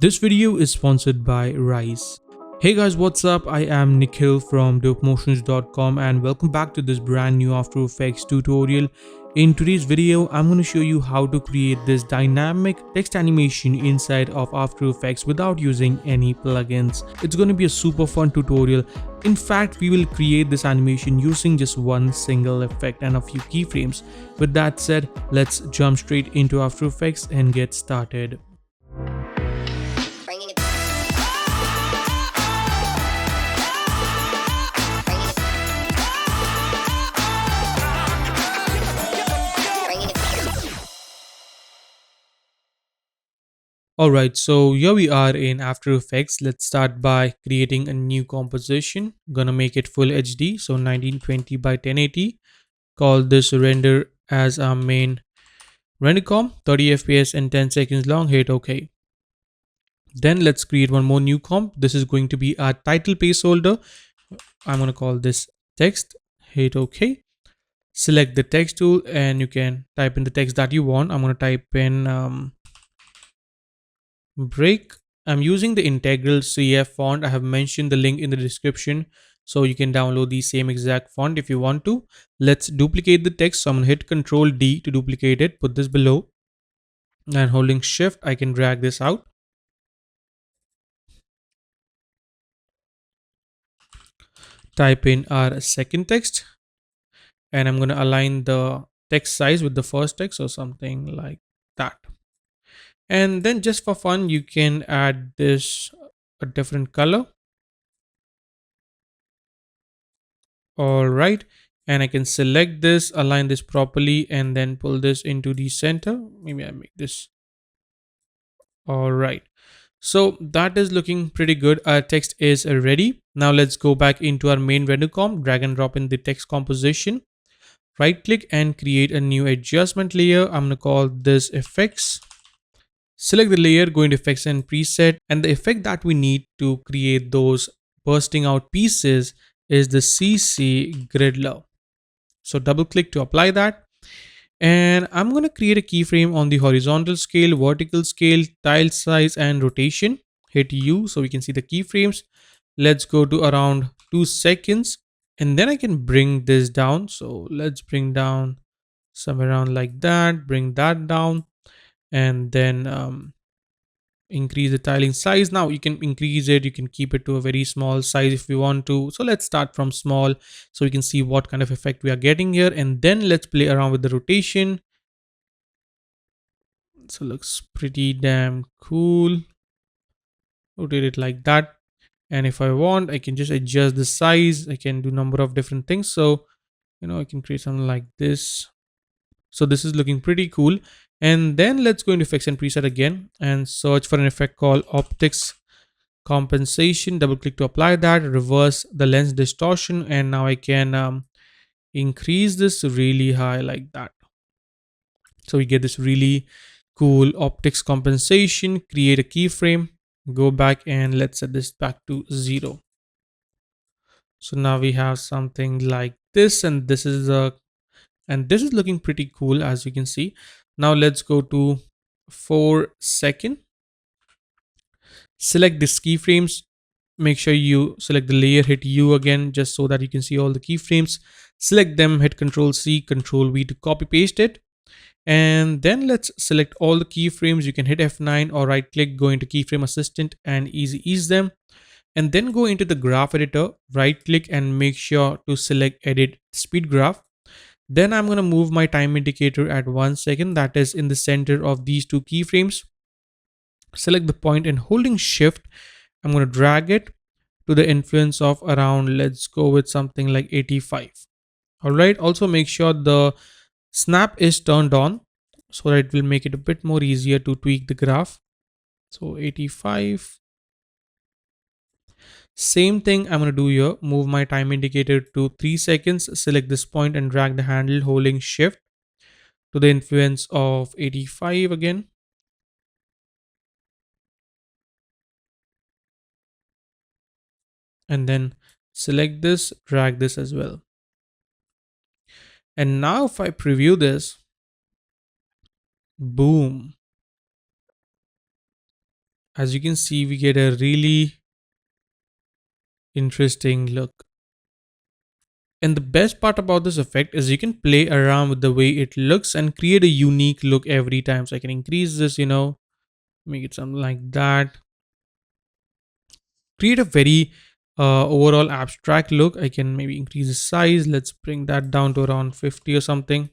This video is sponsored by Rise. Hey guys, what's up? I am Nikhil from dopemotions.com and welcome back to this brand new After Effects tutorial. In today's video, I'm going to show you how to create this dynamic text animation inside of After Effects without using any plugins. It's going to be a super fun tutorial. In fact, we will create this animation using just one single effect and a few keyframes. With that said, let's jump straight into After Effects and get started. Alright, so here we are in After Effects. Let's start by creating a new composition. Gonna make it full HD, so 1920 by 1080. Call this render as our main render comp, 30 FPS and 10 seconds long. Hit OK. Then let's create one more new comp. This is going to be our title placeholder. I'm gonna call this text. Hit OK. Select the text tool and you can type in the text that you want. I'm gonna type in break. I'm using the integral CF font. I have mentioned the link in the description, so you can download the same exact font if you want to. Let's duplicate the text. So I'm gonna hit Control D to duplicate it, put this below, and holding shift I can drag this out. Type in our second text and I'm gonna align the text size with the first text or something like that. And then just for fun, you can add this a different color. All right, and I can select this, align this properly, and then pull this into the center. Maybe I make this. All right, so that is looking pretty good. Our text is ready. Now let's go back into our main render comp, drag and drop in the text composition, right click and create a new adjustment layer. I'm gonna call this effects. Select the layer, go into effects and preset, and the effect that we need to create those bursting out pieces is the CC Gridler. So double click to apply that. And I'm going to create a keyframe on the horizontal scale, vertical scale, tile size, and rotation. Hit U so we can see the keyframes. Let's go to around 2 seconds. And then I can bring this down. So let's bring down somewhere around like that, bring that down. And then increase the tiling size. Now you can increase it, you can keep it to a very small size if you want to. So let's start from small so we can see what kind of effect we are getting here, and then let's play around with the rotation. So looks pretty damn cool. Rotate it like that, and if I want I can just adjust the size. I can do number of different things, so I can create something like this. So this is looking pretty cool. And then let's go into effects and preset again and search for an effect called optics compensation. Double click to apply that, reverse the lens distortion, and now I can increase this really high like that. So we get this really cool optics compensation. Create a keyframe, go back and let's set this back to 0. So now we have something like this, and this is looking pretty cool, as you can see. Now let's go to 4-second. Select these keyframes. Make sure you select the layer, hit U again, just so that you can see all the keyframes. Select them, hit Control C, Control V to copy paste it. And then let's select all the keyframes. You can hit F9 or right click, go into keyframe assistant and easy ease them. And then go into the graph editor, right click and make sure to select edit speed graph. Then I'm going to move my time indicator at 1 second, that is in the center of these two keyframes. Select the point and holding shift, I'm going to drag it to the influence of around, let's go with something like 85. All right, also make sure the snap is turned on so that it will make it a bit more easier to tweak the graph. So 85. Same thing I'm going to do here. Move my time indicator to 3 seconds. Select this point and drag the handle holding shift to the influence of 85 again. And then select this, drag this as well. And now if I preview this, boom. As you can see, we get a really interesting look. And the best part about this effect is you can play around with the way it looks and create a unique look every time. So I can increase this, make it something like that. Create a very overall abstract look. I can maybe increase the size. Let's bring that down to around 50 or something.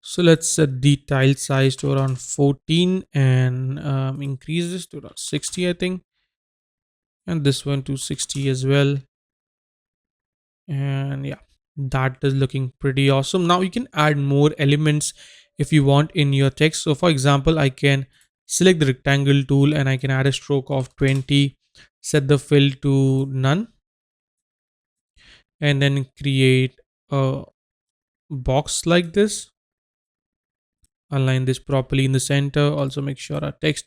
So let's set the tile size to around 14 and increase this to around 60, I think. And this one to 60 as well. And yeah, that is looking pretty awesome. Now you can add more elements if you want in your text. So for example, I can select the rectangle tool and I can add a stroke of 20, set the fill to none, and then create a box like this. Align this properly in the center. Also make sure our text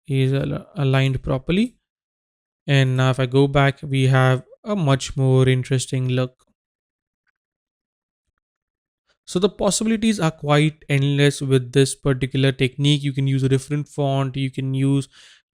is aligned properly. And now if I go back, we have a much more interesting look. So the possibilities are quite endless with this particular technique. You can use a different font, you can use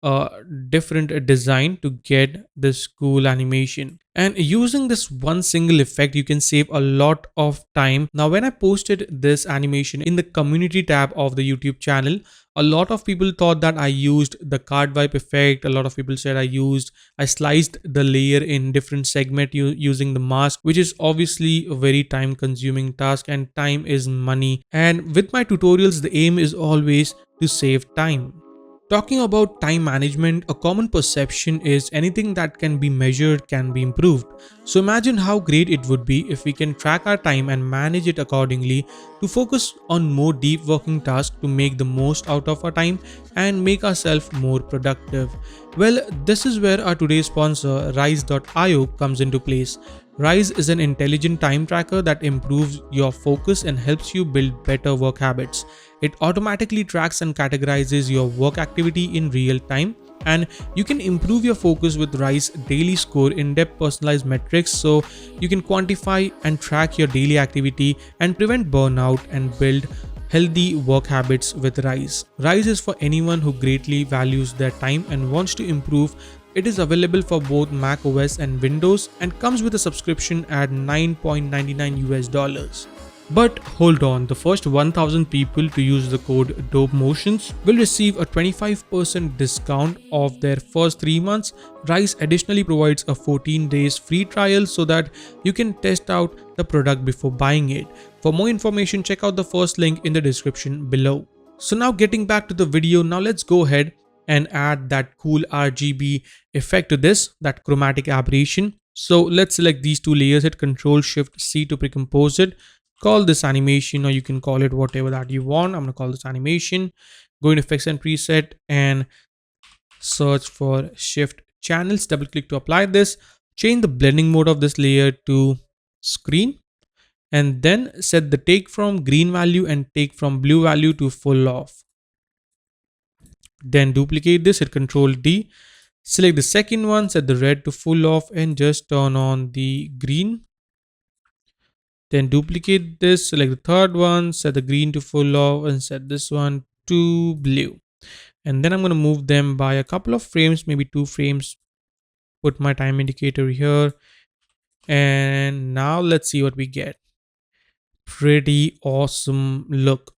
a different design to get this cool animation. And using this one single effect, you can save a lot of time. Now, when I posted this animation in the community tab of the YouTube channel, a lot of people thought that I used the card wipe effect. A lot of people said I sliced the layer in different segment using the mask, which is obviously a very time consuming task, and time is money. And with my tutorials, the aim is always to save time. Talking about time management, a common perception is anything that can be measured can be improved. So imagine how great it would be if we can track our time and manage it accordingly to focus on more deep working tasks to make the most out of our time and make ourselves more productive. Well, this is where our today's sponsor Rise.io comes into place. Rise is an intelligent time tracker that improves your focus and helps you build better work habits. It automatically tracks and categorizes your work activity in real time, and you can improve your focus with Rise Daily Score in-depth personalized metrics, so you can quantify and track your daily activity and prevent burnout and build healthy work habits with Rise. Rise is for anyone who greatly values their time and wants to improve. It is available for both Mac OS and Windows and comes with a subscription at 9.99 US dollars. But hold on, the first 1000 people to use the code DOPEMOTIONS will receive a 25% discount of their first 3 months. Rise additionally provides a 14 days free trial so that you can test out the product before buying it. For more information, check out the first link in the description below. So now getting back to the video, now let's go ahead and add that cool RGB effect to this, that chromatic aberration. So let's select these two layers, hit Ctrl Shift C to pre-compose it. Call this animation, or you can call it whatever that you want. I'm going to call this animation. Go into effects and preset and search for shift channels. Double click to apply this. Change the blending mode of this layer to screen, and then set the take from green value and take from blue value to full off. Then duplicate this, hit Ctrl D. Select the second one, set the red to full off and just turn on the green. Then duplicate this, select the third one, set the green to full off and set this one to blue. And then I'm going to move them by a couple of frames, maybe 2 frames. Put my time indicator here. And now let's see what we get. Pretty awesome look.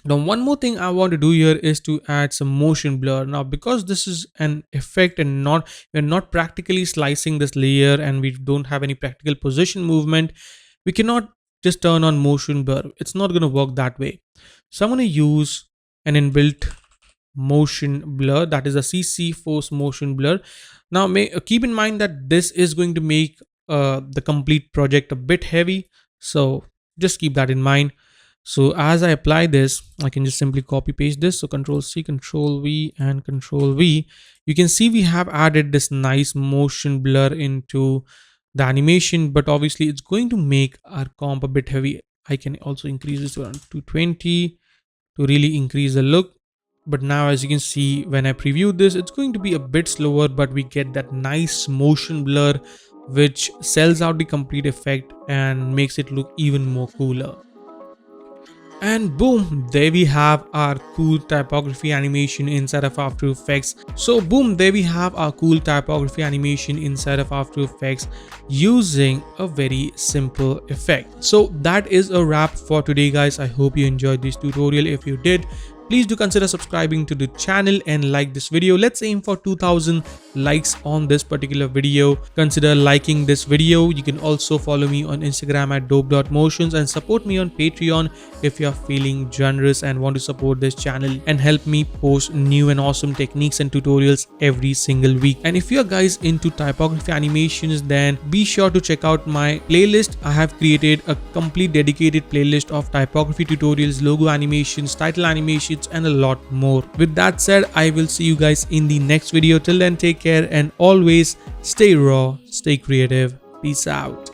Now, one more thing I want to do here is to add some motion blur. Now, because this is an effect and we're not practically slicing this layer and we don't have any practical position movement, we cannot just turn on motion blur. It's not going to work that way. So I'm going to use an inbuilt motion blur, that is a CC force motion blur. Now keep in mind that this is going to make the complete project a bit heavy, so just keep that in mind. So as I apply this, I can just simply copy paste this. So Control C, Control V and Control V. You can see we have added this nice motion blur into the animation, but obviously it's going to make our comp a bit heavy. I can also increase this to around 220 to really increase the look. But now as you can see, when I preview this, it's going to be a bit slower, but we get that nice motion blur which sells out the complete effect and makes it look even more cooler. And boom, there we have our cool typography animation inside of After Effects. So boom, there we have our cool typography animation inside of After Effects using a very simple effect. So that is a wrap for today, guys. I hope you enjoyed this tutorial. If you did, please do consider subscribing to the channel and like this video. Let's aim for 2000 likes on this particular video. Consider liking this video. You can also follow me on Instagram at dope.motions and support me on Patreon if you're feeling generous and want to support this channel and help me post new and awesome techniques and tutorials every single week. And if you're guys into typography animations, then be sure to check out my playlist. I have created a complete dedicated playlist of typography tutorials, logo animations, title animations, and a lot more. With that said, I will see you guys in the next video. Till then, take care and always stay raw, stay creative. Peace out.